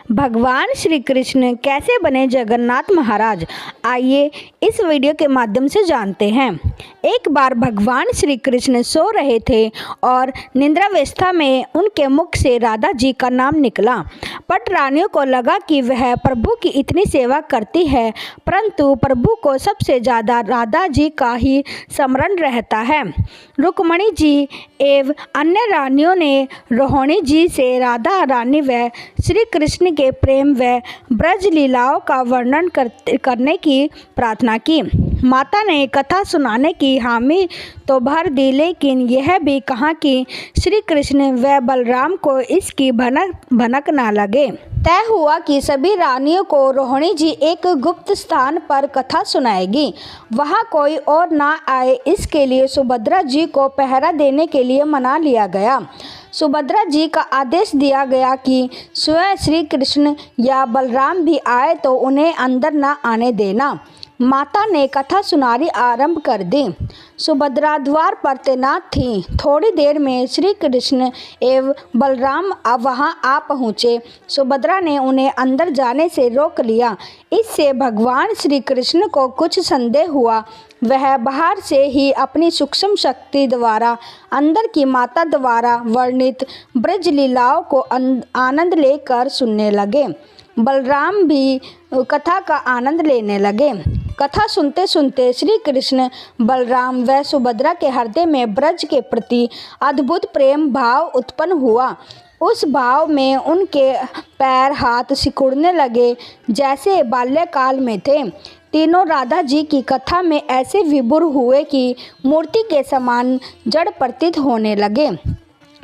भगवान श्री कृष्ण कैसे बने जगन्नाथ महाराज, आइए इस वीडियो के माध्यम से जानते हैं। एक बार भगवान श्री कृष्ण सो रहे थे और निद्रावस्था में उनके मुख से राधा जी का नाम निकला। पट रानियों को लगा कि वह प्रभु की इतनी सेवा करती है, परंतु प्रभु को सबसे ज़्यादा राधा जी का ही स्मरण रहता है। रुक्मणी जी एवं अन्य रानियों ने रोहिणी जी से राधा रानी व श्री कृष्ण के प्रेम व ब्रज लीलाओं का वर्णन करने की प्रार्थना की। माता ने कथा सुनाने की हामी तो भर दी, लेकिन यह भी कहा कि श्री कृष्ण व बलराम को इसकी भनक ना लगे। तय हुआ कि सभी रानियों को रोहिणी जी एक गुप्त स्थान पर कथा सुनाएगी, वहां कोई और ना आए, इसके लिए सुभद्रा जी को पहरा देने के लिए मना लिया गया। सुभद्रा जी का आदेश दिया गया कि स्वयं श्री कृष्ण या बलराम भी आए तो उन्हें अंदर न आने देना। माता ने कथा सुनानी आरंभ कर दी। सुभद्रा द्वार पर तैनात थी। थोड़ी देर में श्री कृष्ण एवं बलराम वहां आ पहुँचे। सुभद्रा ने उन्हें अंदर जाने से रोक लिया। इससे भगवान श्री कृष्ण को कुछ संदेह हुआ। वह बाहर से ही अपनी सूक्ष्म शक्ति द्वारा अंदर की माता द्वारा वर्णित ब्रज लीलाओं को आनंद लेकर सुनने लगे। बलराम भी कथा का आनंद लेने लगे। कथा सुनते सुनते श्री कृष्ण, बलराम व सुभद्रा के हृदय में ब्रज के प्रति अद्भुत प्रेम भाव उत्पन्न हुआ। उस भाव में उनके पैर हाथ सिकुड़ने लगे जैसे बाल्यकाल में थे। तीनों राधा जी की कथा में ऐसे विभोर हुए कि मूर्ति के समान जड़ प्रतीत होने लगे।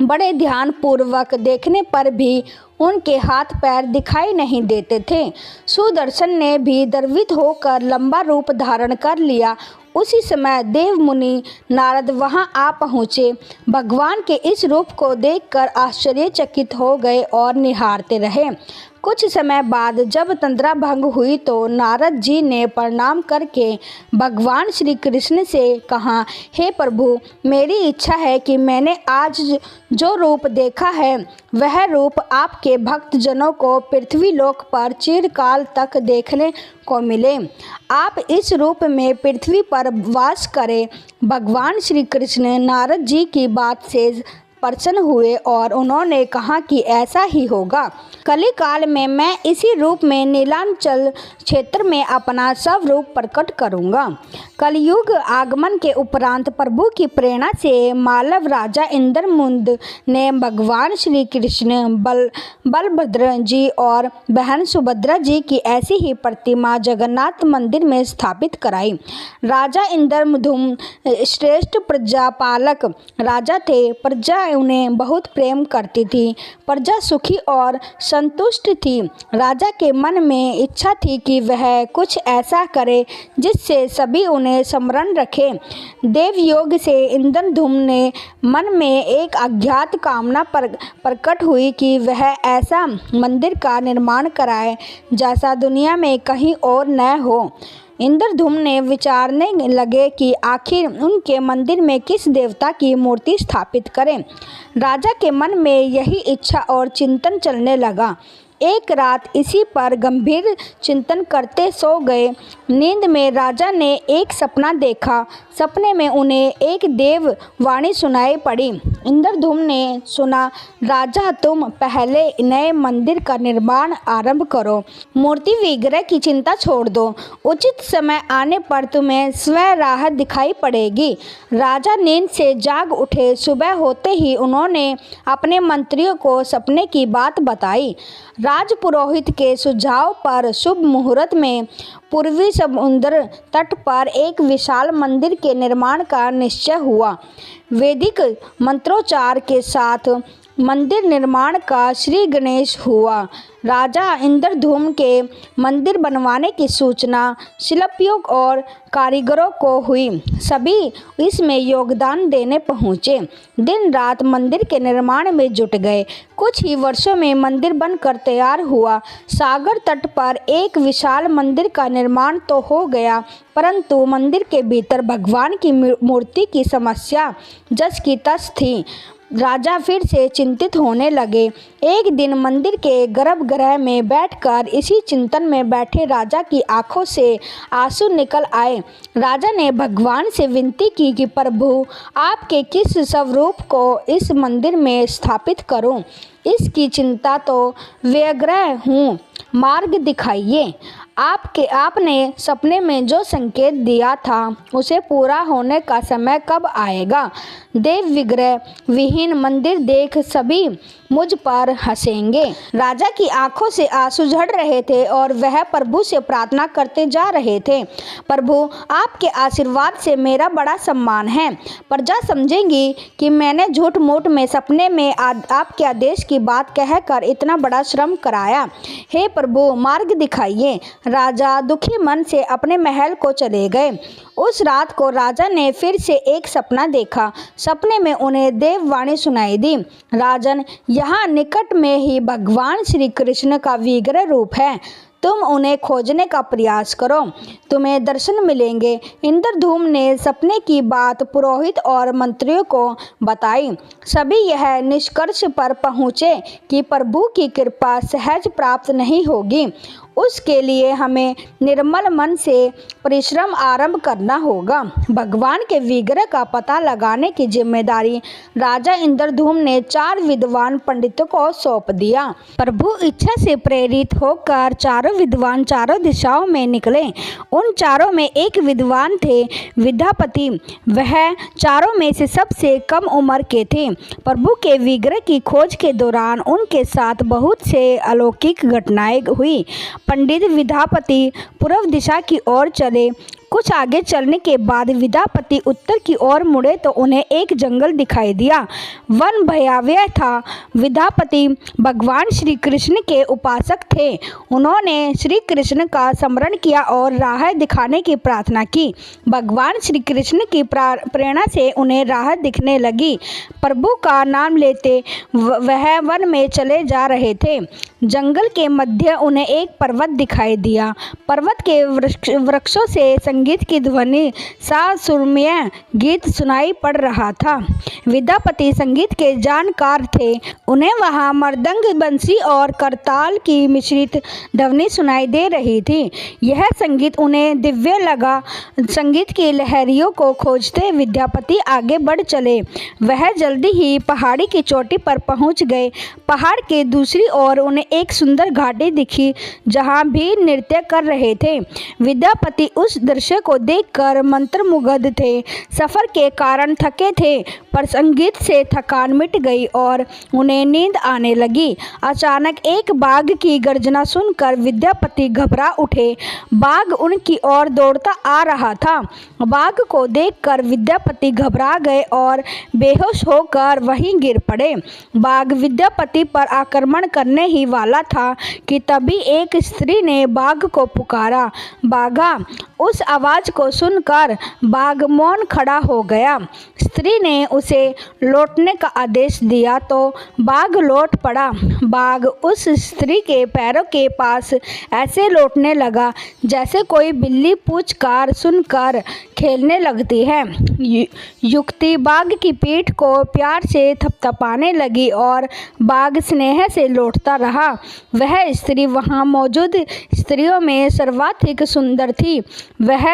बड़े ध्यान पूर्वक देखने पर भी उनके हाथ पैर दिखाई नहीं देते थे। सुदर्शन ने भी द्रवित होकर लंबा रूप धारण कर लिया। उसी समय देव मुनि नारद वहां आ पहुँचे। भगवान के इस रूप को देखकर आश्चर्यचकित हो गए और निहारते रहे। कुछ समय बाद जब तंद्रा भंग हुई तो नारद जी ने प्रणाम करके भगवान श्री कृष्ण से कहा, हे प्रभु, मेरी इच्छा है कि मैंने आज जो रूप देखा है वह रूप आपके भक्त जनों को पृथ्वी लोक पर चिरकाल तक देखने को मिले। आप इस रूप में पृथ्वी पर वास करें। भगवान श्री कृष्ण नारद जी की बात से प्रसन्न हुए और उन्होंने कहा कि ऐसा ही होगा। कली काल में मैं इसी रूप में नीलांचल क्षेत्र में अपना स्वरूप प्रकट करूंगा। कलयुग आगमन के उपरांत प्रभु की प्रेरणा से मालव राजा इंद्रमुंद ने भगवान श्री कृष्ण, बलभद्र जी और बहन सुभद्रा जी की ऐसी ही प्रतिमा जगन्नाथ मंदिर में स्थापित कराई। राजा इंद्रमुंद श्रेष्ठ प्रजापालक राजा थे। प्रजा उन्हें बहुत प्रेम करती थी। प्रजा सुखी और संतुष्ट थी। राजा के मन में इच्छा थी कि वह कुछ ऐसा करे जिससे सभी उन्हें स्मरण रखें। देवयोग से इंद्रधुम्न ने मन में एक अज्ञात कामना प्रकट हुई कि वह ऐसा मंदिर का निर्माण कराए जैसा दुनिया में कहीं और न हो। इंद्रधुम्न ने विचारने लगे कि आखिर उनके मंदिर में किस देवता की मूर्ति स्थापित करें। राजा के मन में यही इच्छा और चिंतन चलने लगा। एक रात इसी पर गंभीर चिंतन करते सो गए। नींद में राजा ने एक सपना देखा। सपने में उन्हें एक देव वाणी सुनाई पड़ी। इंद्रधुम्न ने सुना, राजा, तुम पहले नए मंदिर का निर्माण आरंभ करो। मूर्ति विग्रह की चिंता छोड़ दो। उचित समय आने पर तुम्हें स्वयं राहत दिखाई पड़ेगी। राजा नींद से जाग उठे। सुबह होते ही उन्होंने अपने मंत्रियों को सपने की बात बताई। राजपुरोहित के सुझाव पर शुभ मुहूर्त में पूर्वी समुद्र तट पर एक विशाल मंदिर के निर्माण का निश्चय हुआ। वैदिक मंत्रोच्चार के साथ मंदिर निर्माण का श्री गणेश हुआ। राजा इंद्रधुम्न के मंदिर बनवाने की सूचना शिल्पियों और कारीगरों को हुई। सभी इसमें योगदान देने पहुँचे। दिन रात मंदिर के निर्माण में जुट गए। कुछ ही वर्षों में मंदिर बनकर तैयार हुआ। सागर तट पर एक विशाल मंदिर का निर्माण तो हो गया, परंतु मंदिर के भीतर भगवान की मूर्ति की समस्या जस की तस थी। राजा फिर से चिंतित होने लगे। एक दिन मंदिर के गर्भगृह में बैठकर इसी चिंतन में बैठे राजा की आंखों से आंसू निकल आए। राजा ने भगवान से विनती की कि प्रभु, आपके किस स्वरूप को इस मंदिर में स्थापित करूं? इसकी चिंता तो व्यग्र हूँ, मार्ग दिखाइए। आपने सपने में जो संकेत दिया था उसे पूरा होने का समय कब आएगा? देव विग्रह विहीन मंदिर देख सभी मुझ पर हंसेंगे। राजा की आंखों से आंसू झड़ रहे थे और वह प्रभु से प्रार्थना करते जा रहे थे। प्रभु, आपके आशीर्वाद से मेरा बड़ा सम्मान है। प्रजा समझेंगी कि मैंने झूठ मूठ में सपने में आपके आदेश की बात कहकर इतना बड़ा श्रम कराया। हे प्रभु, मार्ग दिखाइए। राजा दुखी मन से अपने महल को चले गए। उस रात को राजा ने फिर से एक सपना देखा। सपने में उन्हें देववाणी सुनाई दी। राजन, यहाँ निकट में ही भगवान श्री कृष्ण का विग्रह रूप है। तुम उन्हें खोजने का प्रयास करो, तुम्हें दर्शन मिलेंगे। इंद्रधूम ने सपने की बात पुरोहित और मंत्रियों को बताई। सभी यह निष्कर्ष पर पहुँचे कि प्रभु की कृपा सहज प्राप्त नहीं होगी। उसके लिए हमें निर्मल मन से परिश्रम आरंभ करना होगा। भगवान के विग्रह का पता लगाने की जिम्मेदारी राजा इंद्रधूम ने 4 विद्वान पंडितों को सौंप दिया। प्रभु इच्छा से प्रेरित होकर चारों विद्वान चारों दिशाओं में निकले। उन चारों में एक विद्वान थे, विद्यापति। वह चारों में से सबसे कम उम्र के थे। प्रभु के विग्रह की खोज के दौरान उनके साथ बहुत से अलौकिक घटनाएं हुई। पंडित विद्यापति पूर्व दिशा की ओर चले। कुछ आगे चलने के बाद विद्यापति उत्तर की ओर मुड़े तो उन्हें एक जंगल दिखाई दिया। वन भयावह था। विद्यापति भगवान श्री कृष्ण के उपासक थे। उन्होंने श्री कृष्ण का स्मरण किया और राह दिखाने की प्रार्थना की। भगवान श्री कृष्ण की प्रेरणा से उन्हें राह दिखने लगी। प्रभु का नाम लेते वह वन में चले जा रहे थे। जंगल के मध्य उन्हें एक पर्वत दिखाई दिया। पर्वत के वृक्षों से संगीत की ध्वनि सा सुरम्य गीत सुनाई पड़ रहा था। विद्यापति संगीत के जानकार थे। उन्हें वहां मृदंग, बंसी और करताल की मिश्रित ध्वनि सुनाई दे रही थी। यह संगीत उन्हें दिव्य लगा। संगीत की लहरियों को खोजते विद्यापति आगे बढ़ चले। वह जल्दी ही पहाड़ी की चोटी पर पहुंच गए। पहाड़ के दूसरी ओर उन्हें एक सुंदर घाटी दिखी जहां भी नृत्य कर रहे थे। विद्यापति उस दृश्य को देखकर मंत्रमुग्ध थे। सफर के कारण थके थे, पर संगीत से थकान मिट गई और उन्हें नींद आने लगी। अचानक एक बाघ की गर्जना सुनकर विद्यापति घबरा उठे। बाघ उनकी ओर दौड़ता आ रहा था। बाघ को देखकर विद्यापति घबरा गए और बेहोश होकर वहीं गिर पड़े। बाघ विद्यापति पर आक्रमण करने ही वाला था कि तभी एक स्त्री ने बाघ को पुकारा। बाघा! उस आवाज को सुनकर बाघ मौन खड़ा हो गया। स्त्री ने उसे लौटने का आदेश दिया तो बाघ लौट पड़ा। बाघ उस स्त्री के पैरों के पास ऐसे लौटने लगा जैसे कोई बिल्ली पुचकार सुनकर खेलने लगती है। युक्ति बाघ की पीठ को प्यार से थपथपाने लगी और बाघ स्नेह से लौटता रहा। वह स्त्री वहां मौजूद स्त्रियों में सर्वाधिक सुंदर थी। वह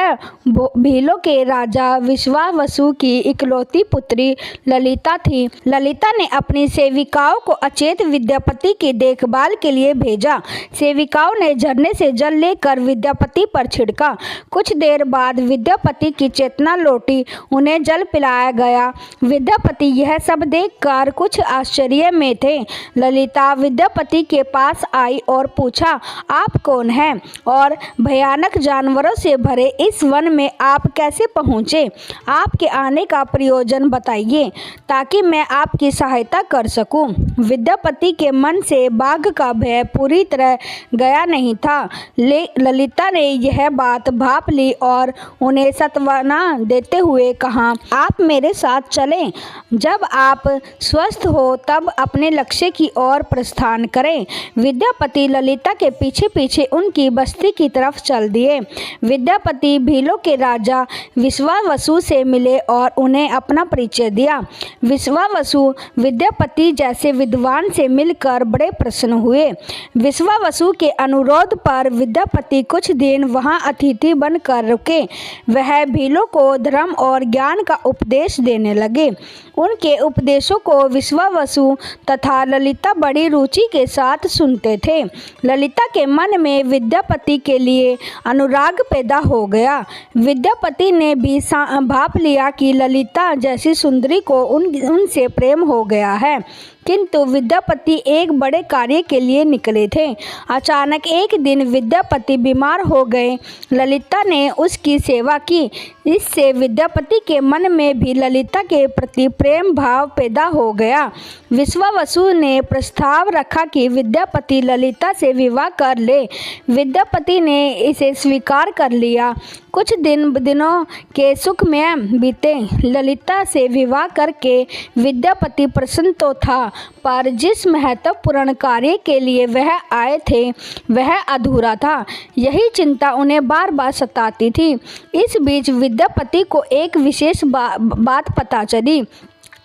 भीलों के राजा विश्वावसु की इकलौती पुत्री ललिता थी। ललिता ने अपनी सेविकाओं को अचेत विद्यापति की देखभाल के लिए भेजा। सेविकाओं ने झरने से जल लेकर विद्यापति पर छिड़का। कुछ देर बाद विद्यापति की चेतना लौटी। उन्हें जल पिलाया गया। विद्यापति यह सब देखकर कुछ आश्चर्य में थे। ललिता विद्यापति के पास आई और पूछा, आप कौन हैं और भयानक जानवरों से भरे इस वन में आप कैसे पहुँचे? आपके आने का प्रयोजन बताइए ताकि मैं आपकी सहायता कर सकूं। विद्यापति के मन से बाघ का भय पूरी तरह गया नहीं था। ललिता ने यह बात भांप ली और उन्हें सांत्वना देते हुए कहा, आप मेरे साथ चलें। जब आप स्वस्थ हो तब अपने लक्ष्य की ओर प्रस्थान करें। विद्यापति ललिता के पीछे पीछे उनकी बस्ती की तरफ चल दिए। विद्यापति विद्यापति भीलों के राजा विश्वावसु से मिले और उन्हें अपना परिचय दिया। विश्वावसु विद्यापति जैसे विद्वान से मिलकर बड़े प्रसन्न हुए। विश्वावसु के अनुरोध पर विद्यापति कुछ दिन वहां अतिथि बनकर रुके। वह भीलों को धर्म और ज्ञान का उपदेश देने लगे। उनके उपदेशों को विश्वावसु तथा ललिता बड़ी रुचि के साथ सुनते थे। ललिता के मन में विद्यापति के लिए अनुराग पैदा हो गया। विद्यापति ने भी भाप लिया कि ललिता जैसी सुंदरी को उनसे प्रेम हो गया है, किंतु विद्यापति एक बड़े कार्य के लिए निकले थे। अचानक एक दिन विद्यापति बीमार हो गए। ललिता ने उसकी सेवा की। इससे विद्यापति के मन में भी ललिता के प्रति प्रेम भाव पैदा हो गया। विश्वावसु ने प्रस्ताव रखा कि विद्यापति ललिता से विवाह कर ले। विद्यापति ने इसे स्वीकार कर लिया। कुछ दिनों के सुख में बीते। ललिता से विवाह करके विद्यापति प्रसन्न तो था, पर जिस महत्वपूर्ण कार्य के लिए वह आए थे वह अधूरा था। यही चिंता उन्हें बार बार सताती थी। इस बीच विद्यापति को एक विशेष बात पता चली।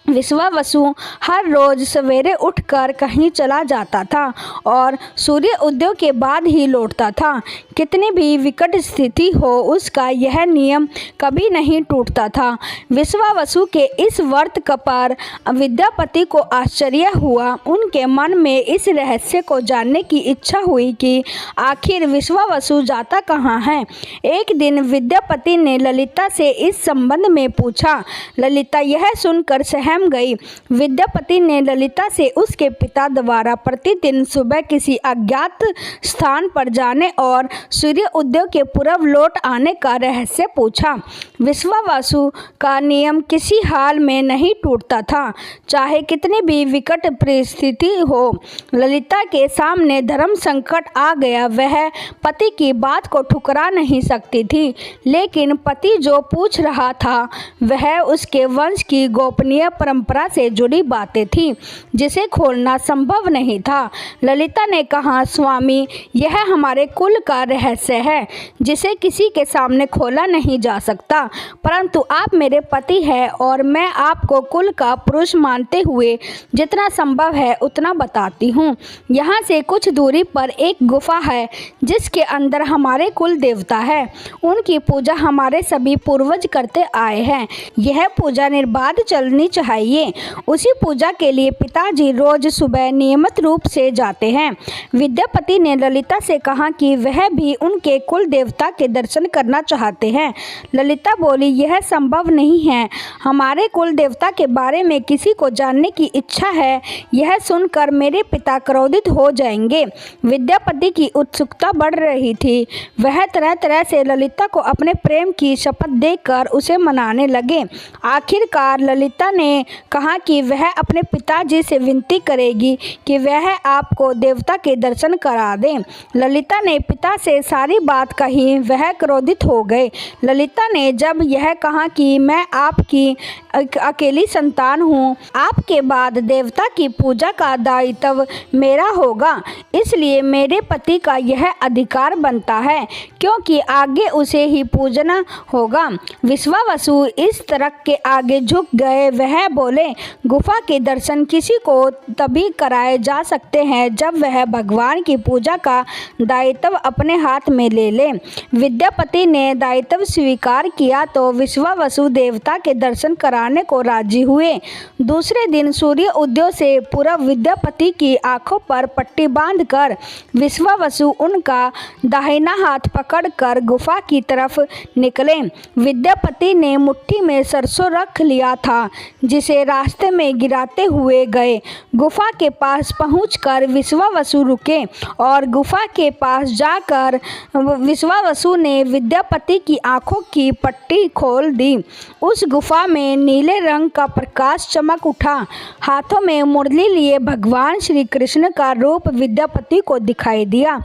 विश्वावसु हर रोज सवेरे उठकर कहीं चला जाता था और सूर्य उदय के बाद ही लौटता था। कितनी भी विकट स्थिति हो, उसका यह नियम कभी नहीं टूटता था। विश्वावसु के इस व्रत पर विद्यापति को आश्चर्य हुआ। उनके मन में इस रहस्य को जानने की इच्छा हुई कि आखिर विश्वावसु जाता कहाँ है। एक दिन विद्यापति ने ललिता से इस संबंध में पूछा। ललिता यह सुनकर सहम गई। विद्यापति ने ललिता से उसके पिता द्वारा प्रतिदिन सुबह किसी अज्ञात स्थान पर जाने और सूर्य उदय के पूर्व लौट आने का रहस्य पूछा। विश्वावसु का नियम किसी हाल में नहीं टूटता था, चाहे कितनी भी विकट परिस्थिति हो। ललिता के सामने धर्म संकट आ गया। वह पति की बात को ठुकरा नहीं सकती थी, लेकिन पति जो पूछ रहा था वह उसके वंश की गोपनीय परंपरा से जुड़ी बातें थी, जिसे खोलना संभव नहीं था। ललिता ने कहा, स्वामी, यह हमारे कुल का रहस्य है जिसे किसी के सामने खोला नहीं जा सकता, परंतु आप मेरे पति हैं और मैं आपको कुल का पुरुष मानते हुए जितना संभव है उतना बताती हूँ। यहाँ से कुछ दूरी पर एक गुफा है जिसके अंदर हमारे कुल देवता है। उनकी पूजा हमारे सभी पूर्वज करते आए हैं। यह पूजा निर्बाध चलनी चाहिए। उसी पूजा के लिए पिताजी रोज सुबह नियमित रूप से जाते हैं। विद्यापति ने ललिता से कहा कि वह भी उनके कुल देवता के दर्शन करना चाहते हैं। ललिता बोली, यह संभव नहीं है। हमारे कुल देवता के बारे में किसी को जानने की इच्छा है। यह सुनकर मेरे पिता क्रोधित हो जाएंगे। विद्यापति की उत्सुकता बढ़ रही थी। वह तरह तरह से ललिता को अपने प्रेम की शपथ देकर उसे मनाने लगे। आखिरकार ललिता ने कहा कि वह अपने पिताजी से विनती करेगी कि वह आपको देवता के दर्शन करा दें। ललिता ने पिता से सारी बात कही। वह क्रोधित हो गए। ललिता ने जब यह कहा कि मैं आपकी अकेली संतान हूँ, आपके बाद देवता की पूजा का दायित्व मेरा होगा, इसलिए मेरे पति का यह अधिकार बनता है, क्योंकि आगे उसे ही पूजना होगा। विश्वावसु इस तरह के आगे झुक गए। वह बोले, गुफा के दर्शन किसी को तभी कराए जा सकते हैं जब वह भगवान की पूजा का दायित्व अपने हाथ में ले ले। विद्यापति ने दायित्व स्वीकार किया तो विश्वावसु देवता के दर्शन कराने को राजी हुए। दूसरे दिन सूर्य उदय से पूर्व विद्यापति की आंखों पर पट्टी बांधकर विश्वावसु उनका दाहिना हाथ पकड़कर गुफा की तरफ निकले। विद्यापति ने मुट्ठी में सरसों रख लिया था, जिसे रास्ते में गिराते हुए गए। गुफा के पास पहुंचकर विश्वावसु रुके और गुफा के पास जाकर विश्वावसु ने विद्यापति की आंखों की पट्टी खोल दी। उस गुफा में नीले रंग का प्रकाश चमक उठा। हाथों में मुरली लिए भगवान श्री कृष्ण का रूप विद्यापति को दिखाई दिया।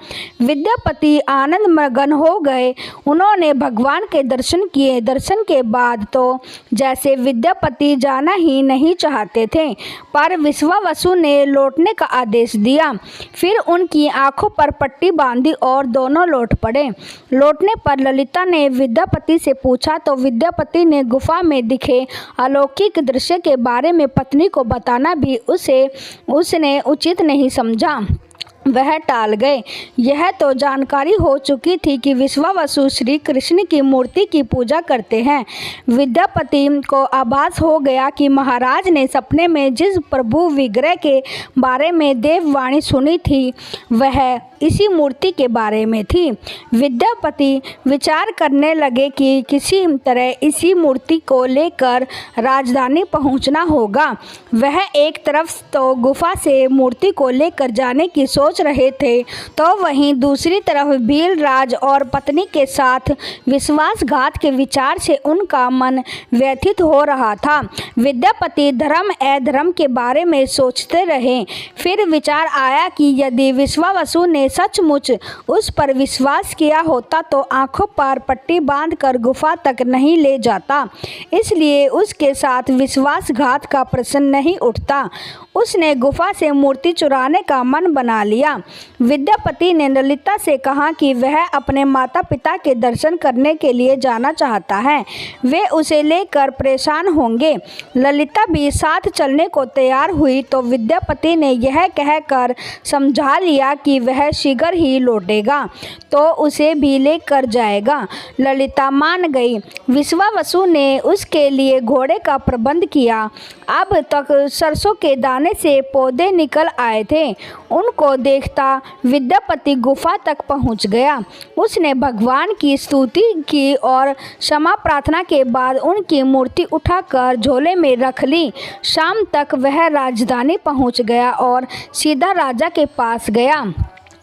विद्यापति आनंद मगन हो गए। उन्होंने भगवान के दर्शन किए। दर्शन के बाद तो जैसे विद्यापति जाना ही नहीं चाहते थे, पर विश्वावसु ने लौटने का आदेश दिया। फिर उनकी आंखों पर पट्टी बांधी और दोनों लौट पड़े। लौटने पर ललिता ने विद्यापति से पूछा तो विद्यापति ने गुफा में दिखे अलौकिक दृश्य के बारे में पत्नी को बताना भी उसने उचित नहीं समझा। वह टाल गए। यह तो जानकारी हो चुकी थी कि विश्वावसु श्री कृष्ण की मूर्ति की पूजा करते हैं। विद्यापति को आभास हो गया कि महाराज ने सपने में जिस प्रभु विग्रह के बारे में देववाणी सुनी थी वह इसी मूर्ति के बारे में थी। विद्यापति विचार करने लगे कि किसी तरह इसी मूर्ति को लेकर राजधानी पहुंचना होगा। वह एक तरफ तो गुफा से मूर्ति को लेकर जाने की सोच रहे थे, तो वहीं दूसरी तरफ भीलराज और पत्नी के साथ विश्वासघात के विचार से उनका मन व्यथित हो रहा था। विद्यापति धर्म अधर्म के बारे में सोचते रहे। फिर विचार आया कि यदि विश्वावसु ने सचमुच उस पर विश्वास किया होता तो आंखों पर पट्टी बांधकर गुफा तक नहीं ले जाता, इसलिए उसके साथ विश्वासघात का प्रश्न नहीं उठता। उसने गुफा से मूर्ति चुराने का मन बना लिया। विद्यापति ने ललिता से कहा कि वह अपने माता पिता के दर्शन करने के लिए जाना चाहता है, वे उसे लेकर परेशान होंगे। ललिता भी साथ चलने को तैयार हुई तो विद्यापति ने यह कहकर समझा लिया कि वह शीघ्र ही लौटेगा तो उसे भी लेकर जाएगा। ललिता मान गई। विश्वावसु ने उसके लिए घोड़े का प्रबंध किया। अब तक सरसों के दाने से पौधे निकल आए थे। उनको देखता विद्यापति गुफा तक पहुंच गया। उसने भगवान की स्तुति की और क्षमा प्रार्थना के बाद उनकी मूर्ति उठाकर झोले में रख ली। शाम तक वह राजधानी पहुंच गया और सीधा राजा के पास गया।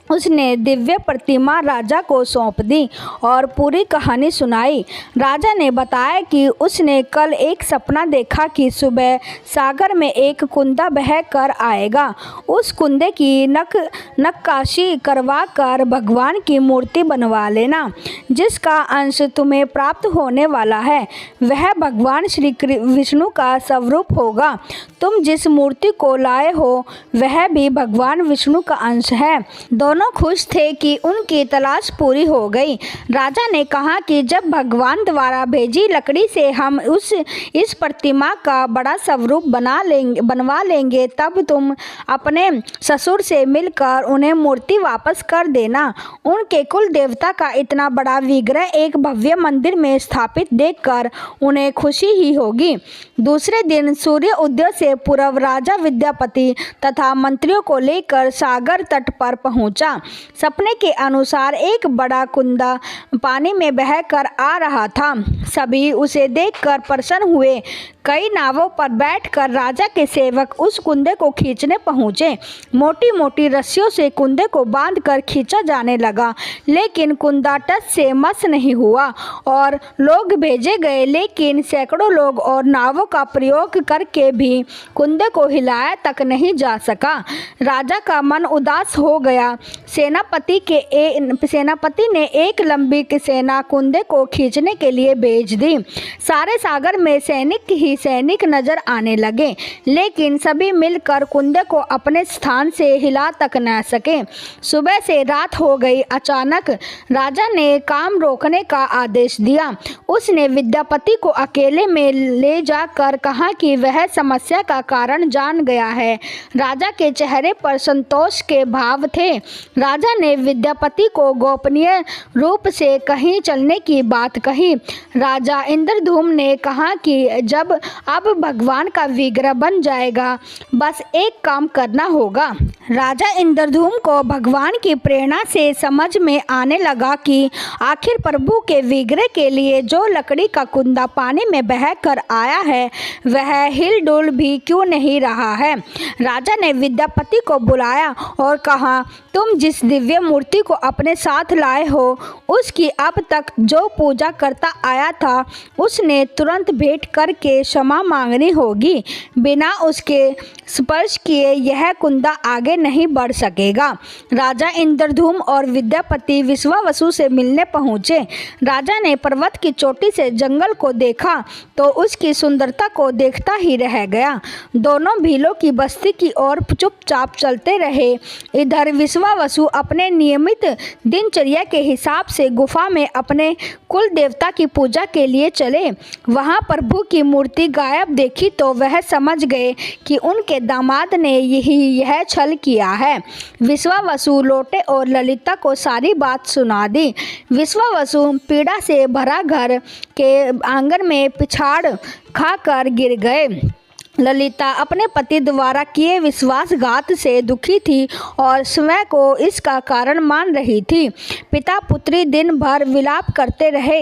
उसने दिव्य प्रतिमा राजा को सौंप दी और पूरी कहानी सुनाई। राजा ने बताया कि उसने कल एक सपना देखा कि सुबह सागर में एक कुंदा बह कर आएगा। उस कुंदे की नक्काशी करवा कर भगवान की मूर्ति बनवा लेना, जिसका अंश तुम्हें प्राप्त होने वाला है वह भगवान श्री विष्णु का स्वरूप होगा। तुम जिस मूर्ति को लाए हो वह भी भगवान विष्णु का अंश है। दोनों खुश थे कि उनकी तलाश पूरी हो गई। राजा ने कहा कि जब भगवान द्वारा भेजी लकड़ी से हम इस प्रतिमा का बड़ा स्वरूप बनवा लेंगे, तब तुम अपने ससुर से मिलकर उन्हें मूर्ति वापस कर देना। उनके कुल देवता का इतना बड़ा विग्रह एक भव्य मंदिर में स्थापित देखकर उन्हें खुशी ही होगी। दूसरे दिन सूर्य उदय से पूर्व राजा विद्यापति तथा मंत्रियों को लेकर सागर तट पर पहुंचा। सपने के अनुसार एक बड़ा कुंदा पानी में बहकर आ रहा था। सभी उसे देखकर प्रसन्न हुए। कई नावों पर बैठकर राजा के सेवक उस कुंदे को खींचने पहुंचे। मोटी मोटी रस्सियों से कुंदे को बांधकर खींचा जाने लगा, लेकिन कुंदा टस से मस नहीं हुआ और लोग भेजे गए, लेकिन सैकड़ों लोग और नावों का प्रयोग करके भी कुंदे को हिलाया तक नहीं जा सका। राजा का मन उदास हो गया। सेनापति ने एक लंबी सेना कुंदे को खींचने के लिए भेज दी। सारे सागर में सैनिक ही सैनिक नजर आने लगे, लेकिन सभी मिलकर कुंदे को अपने स्थान से हिला तक न सके। सुबह से रात हो गई। अचानक राजा ने काम रोकने का आदेश दिया। उसने विद्यापति को अकेले में ले जाकर कहा कि वह समस्या का कारण जान गया है। राजा के चेहरे पर संतोष के भाव थे। राजा ने विद्यापति को गोपनीय रूप से कहीं चलने की बात कही। राजा इंद्रधूम ने कहा कि जब अब भगवान का विग्रह बन जाएगा, बस एक काम करना होगा। राजा इंद्रधूम को भगवान की प्रेरणा से समझ में आने लगा कि आखिर प्रभु के विग्रह के लिए जो लकड़ी का कुंदा पानी में बहकर आया है वह हिलडुल भी क्यों नहीं रहा है। राजा ने विद्यापति को बुलाया और कहा, तुम जिस दिव्य मूर्ति को अपने साथ लाए हो उसकी अब तक जो पूजा करता आया था उसने तुरंत भेंट करके क्षमा मांगनी होगी। बिना उसके स्पर्श किए यह कुंदा आगे नहीं बढ़ सकेगा। राजा इंद्रधूम और विद्यापति विश्वावसु से मिलने पहुँचे। राजा ने पर्वत की चोटी से जंगल को देखा तो उसकी सुंदरता को देखता ही रह गया। दोनों भीलों की बस्ती की ओर चुपचाप चलते रहे। इधर विश्वावसु अपने नियमित दिनचर्या के हिसाब से गुफा में अपने कुल देवता की पूजा के लिए चले। वहां प्रभु की मूर्ति गायब देखी तो वह समझ गए कि उनके दामाद ने यह छल किया है। विश्वावसु लौटे और ललिता को सारी बात सुना दी। विश्वावसु पीड़ा से भरा घर के आंगन में पिछाड़ खाकर गिर गए। ललिता अपने पति द्वारा किए विश्वासघात से दुखी थी और स्वयं को इसका कारण मान रही थी। पिता पुत्री दिन भर विलाप करते रहे।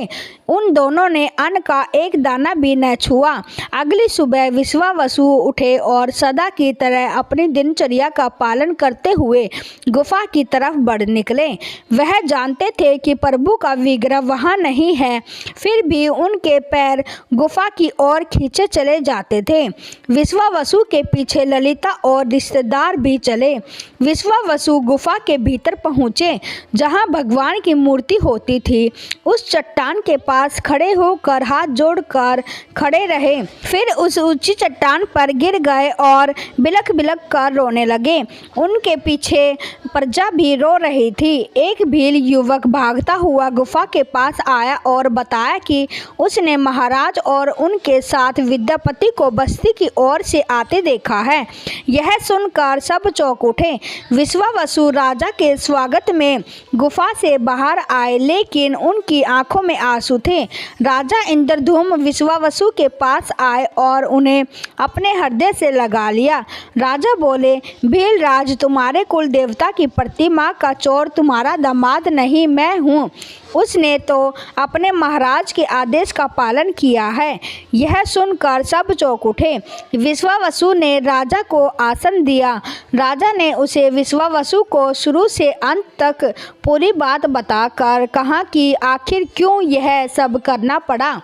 उन दोनों ने अन्न का एक दाना भी न छुआ। अगली सुबह विश्वावसु उठे और सदा की तरह अपनी दिनचर्या का पालन करते हुए गुफा की तरफ बढ़ निकले। वह जानते थे कि प्रभु का विग्रह वहां नहीं है, फिर भी उनके पैर गुफा की ओर खींचे चले जाते थे। विश्वावसु के पीछे ललिता और रिश्तेदार भी चले। विश्वावसु गुफा के भीतर पहुँचे जहाँ भगवान की मूर्ति होती थी। उस चट्टान के पास खड़े होकर हाथ जोड़कर खड़े रहे, फिर उस ऊंची चट्टान पर गिर गए और बिलख बिलख कर रोने लगे। उनके पीछे प्रजा भी रो रही थी। एक भील युवक भागता हुआ गुफा के पास आया और बताया कि उसने महाराज और उनके साथ विद्यापति को बस्ती की ओर से आते देखा है। यह सुनकर सब चौंक उठे। विश्वावसु राजा के स्वागत में गुफा से बाहर आए, लेकिन उनकी आंखों में आंसू थे। राजा इंद्रधूम विश्वावसु के पास आए और उन्हें अपने हृदय से लगा लिया। राजा बोले, भीलराज, तुम्हारे कुल देवता की प्रतिमा का चोर तुम्हारा दामाद नहीं, मैं हूँ। उसने तो अपने महाराज के आदेश का पालन किया है। यह सुनकर सब चौंक उठे। विश्वावसु ने राजा को आसन दिया। राजा ने उसे विश्वावसु को शुरू से अंत तक पूरी बात बताकर कहा कि आखिर क्यों यह सब करना पड़ा।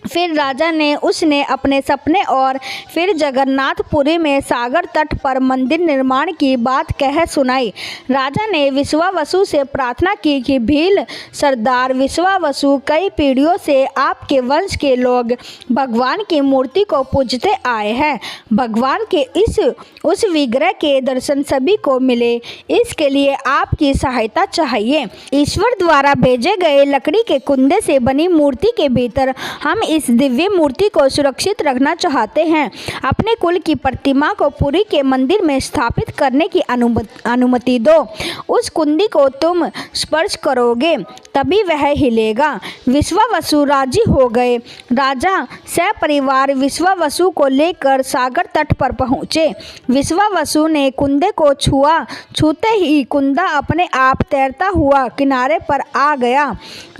फिर राजा ने उसने अपने सपने और फिर जगन्नाथपुरी में सागर तट पर मंदिर निर्माण की बात कह सुनाई। राजा ने विश्वावसु से प्रार्थना की कि भील सरदार विश्वावसु, कई पीढ़ियों से आपके वंश के लोग भगवान की मूर्ति को पूजते आए हैं। भगवान के उस विग्रह के दर्शन सभी को मिले, इसके लिए आपकी सहायता चाहिए। ईश्वर द्वारा भेजे गए लकड़ी के कुंदे से बनी मूर्ति के भीतर हम इस दिव्य मूर्ति को सुरक्षित रखना चाहते हैं। अपने कुल की प्रतिमा को पुरी के मंदिर में स्थापित करने की अनुमति दो। उस कुंदी को तुम स्पर्श करोगे तभी वह हिलेगा। विश्वावसु राजी हो गए। राजा सपरिवार विश्वावसु को लेकर सागर तट पर पहुँचे। विश्वावसु ने कुंदे को छुआ। छूते ही कुंदा अपने आप तैरता हुआ किनारे पर आ गया।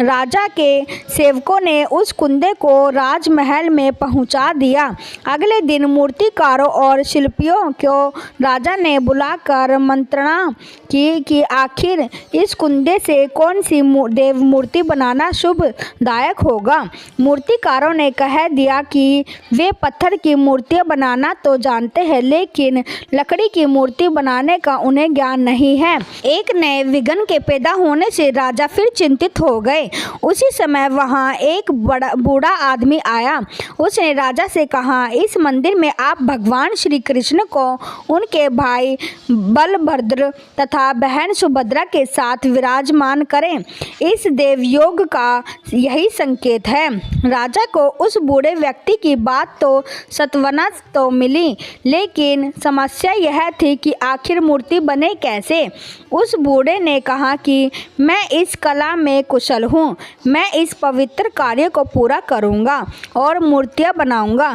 राजा के सेवकों ने उस कुंदे को राजमहल में पहुंचा दिया। अगले दिन मूर्तिकारों और शिल्पियों को राजा ने बुलाकर मंत्रणा की कि आखिर इस कुंदे से कौन सी देव मूर्ति बनाना शुभदायक होगा। मूर्तिकारों ने कह दिया कि वे पत्थर की मूर्तियां बनाना तो जानते हैं, लेकिन लकड़ी की मूर्ति बनाने का उन्हें ज्ञान नहीं है। एक नए विघ्न के पैदा होने से राजा फिर चिंतित हो गए। उसी समय वहां एक बूढ़ा आदमी आया। उसने राजा से कहा, इस मंदिर में आप भगवान श्री कृष्ण को उनके भाई बलभद्र तथा बहन सुभद्रा के साथ विराजमान करें। इस देवयोग का यही संकेत है। राजा को उस बूढ़े व्यक्ति की बात तो सत्वना तो मिली, लेकिन समस्या यह थी कि आखिर मूर्ति बने कैसे। उस बूढ़े ने कहा कि मैं इस कला में कुशल हूँ, मैं इस पवित्र कार्य को पूरा करूँगा और मूर्तियाँ बनाऊँगा,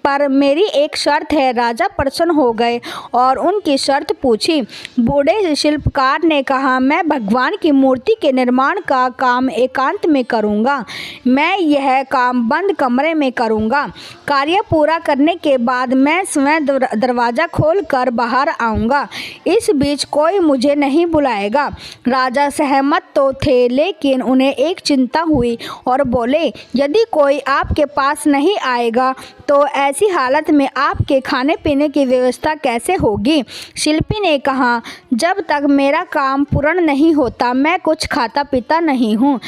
पर मेरी एक शर्त है। राजा प्रसन्न हो गए और उनकी शर्त पूछी। बूढ़े शिल्पकार ने कहा, मैं भगवान की मूर्ति के निर्माण का काम एकांत में करूँगा। मैं यह काम बंद कमरे में करूँगा। कार्य पूरा करने के बाद मैं स्वयं दरवाज़ा खोलकर बाहर आऊँगा। इस बीच कोई मुझे नहीं बुलाएगा। राजा सहमत तो थे, लेकिन उन्हें एक चिंता हुई और बोले, यदि कोई आपके पास नहीं आएगा तो ऐसी हालत में आपके खाने पीने की व्यवस्था कैसे होगी। शिल्पी ने कहा, जब तक मेरा काम पूर्ण नहीं होता मैं कुछ खाता पीता नहीं हूँ।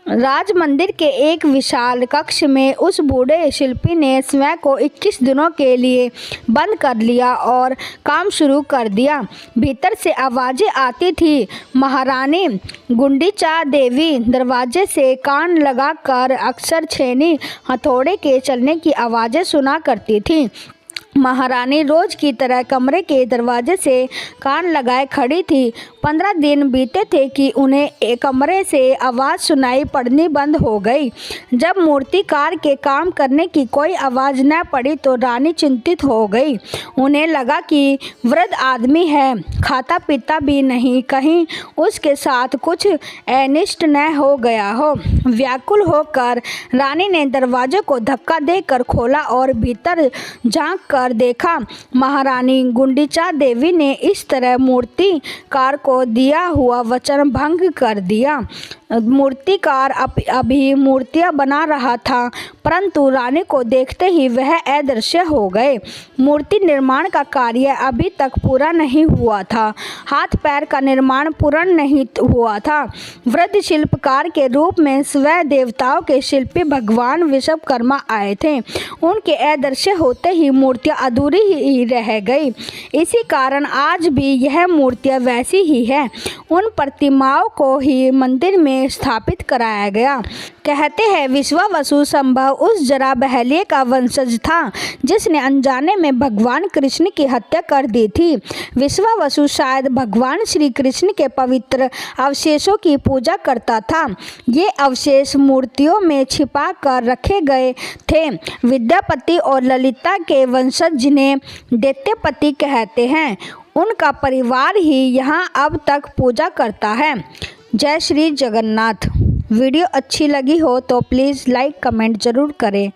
राज मंदिर के एक विशाल कक्ष में उस बूढ़े शिल्पी ने स्वयं को 21 दिनों के लिए बंद कर लिया और काम शुरू कर दिया। भीतर से आवाज़ें आती थी। महारानी गुंडीचा देवी दरवाजे से कान लगाकर अक्सर छेनी हथौड़े के चलने की आवाज़ें सुना करती थी। महारानी रोज की तरह कमरे के दरवाजे से कान लगाए खड़ी थी। 15 दिन बीते थे कि उन्हें एक कमरे से आवाज़ सुनाई पड़नी बंद हो गई। जब मूर्तिकार के काम करने की कोई आवाज़ न पड़ी तो रानी चिंतित हो गई। उन्हें लगा कि वृद्ध आदमी है, खाता पीता भी नहीं, कहीं उसके साथ कुछ अनिष्ट न हो गया हो। व्याकुल होकर रानी ने दरवाजे को धक्का देकर खोला और भीतर झांक कर देखा। महारानी गुंडीचा देवी ने इस तरह मूर्तिकार को दिया हुआ वचन भंग कर दिया। मूर्तिकार अभी मूर्तियां बना रहा था, परंतु रानी को देखते ही वह अदृश्य हो गए। मूर्ति निर्माण का कार्य अभी तक पूरा नहीं हुआ था। हाथ पैर का निर्माण पूर्ण नहीं हुआ था। वृद्ध शिल्पकार के रूप में स्वयं देवताओं के शिल्पी भगवान विश्वकर्मा आए थे। उनके अदृश्य होते ही मूर्तियां अधूरी ही रह गई। इसी कारण आज भी यह मूर्तियां वैसी ही है। उन प्रतिमाओं को ही मंदिर में स्थापित कराया गया। कहते हैं विश्वावसु संभव उस जरा बहलिए का वंशज था जिसने अनजाने में भगवान कृष्ण की हत्या कर दी थी। विश्वावसु शायद भगवान श्री कृष्ण के पवित्र अवशेषों की पूजा करता था। ये अवशेष मूर्तियों में छिपा कर रखे गए थे। विद्यापति और ललिता के वंशज जिन्हें दैत्यपति कहते हैं, उनका परिवार ही यहाँ अब तक पूजा करता है। जय श्री जगन्नाथ। वीडियो अच्छी लगी हो तो प्लीज़ लाइक कमेंट ज़रूर करें।